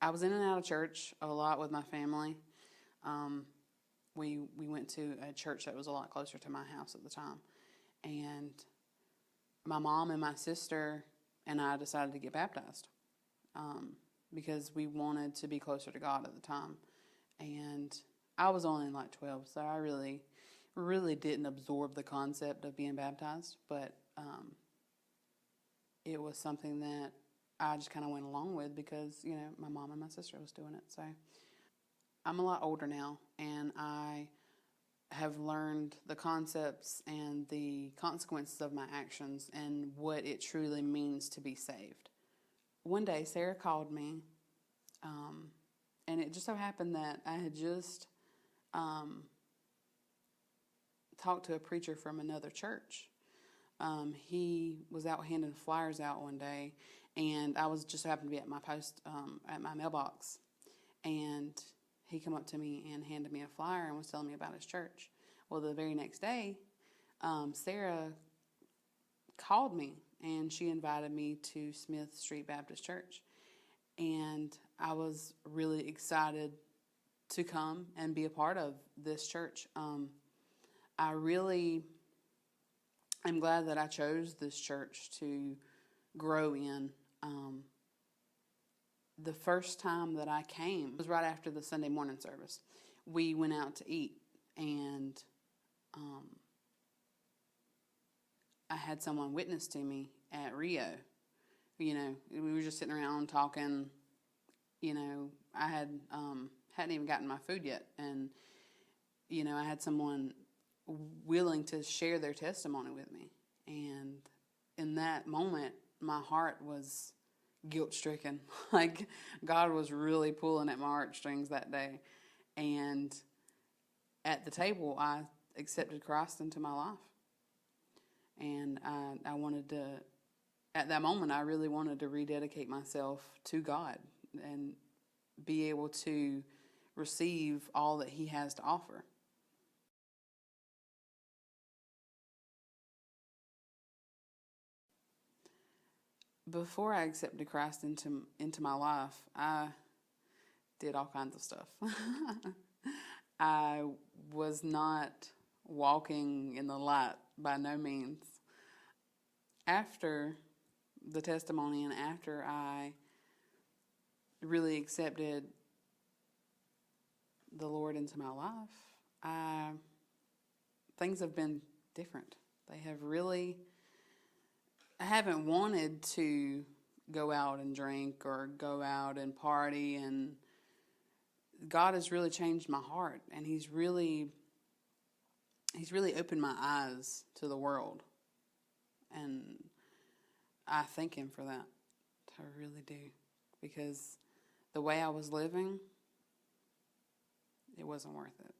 I was in and out of church a lot with my family. Um, we went to a church that was a lot closer to my house at the time, and my mom and my sister and I decided to get baptized because we wanted to be closer to God at the time. And I was only like 12, so I really didn't absorb the concept of being baptized, but it was something that I just kind of went along with because, my mom and my sister was doing it. So I'm a lot older now, and I have learned the concepts and the consequences of my actions and what it truly means to be saved. One day, Sarah called me, and it just so happened that I had just talked to a preacher from another church. He was out handing flyers out one day, and I was just happened to be at my post at my mailbox, and he came up to me and handed me a flyer and was telling me about his church. Well, the very next day, Sarah called me and she invited me to Smith Street Baptist Church, and I was really excited to come and be a part of this church. I really am glad that I chose this church to grow in. The first time that I came was right after the Sunday morning service. We went out to eat, and I had someone witness to me at Rio. We were just sitting around talking. I hadn't even gotten my food yet, and I had someone willing to share their testimony with me, and in that moment, my heart was guilt-stricken. Like, God was really pulling at my heartstrings that day, and at the table, I accepted Christ into my life, and I wanted to. At that moment, I really wanted to rededicate myself to God and be able to receive all that He has to offer. Before I accepted Christ into my life, I did all kinds of stuff. I was not walking in the light by no means. After the testimony and after I really accepted the Lord into my life, things have been different. They have really. I haven't wanted to go out and drink or go out and party, and God has really changed my heart, and He's really opened my eyes to the world, and I thank Him for that. I really do, because the way I was living, it wasn't worth it.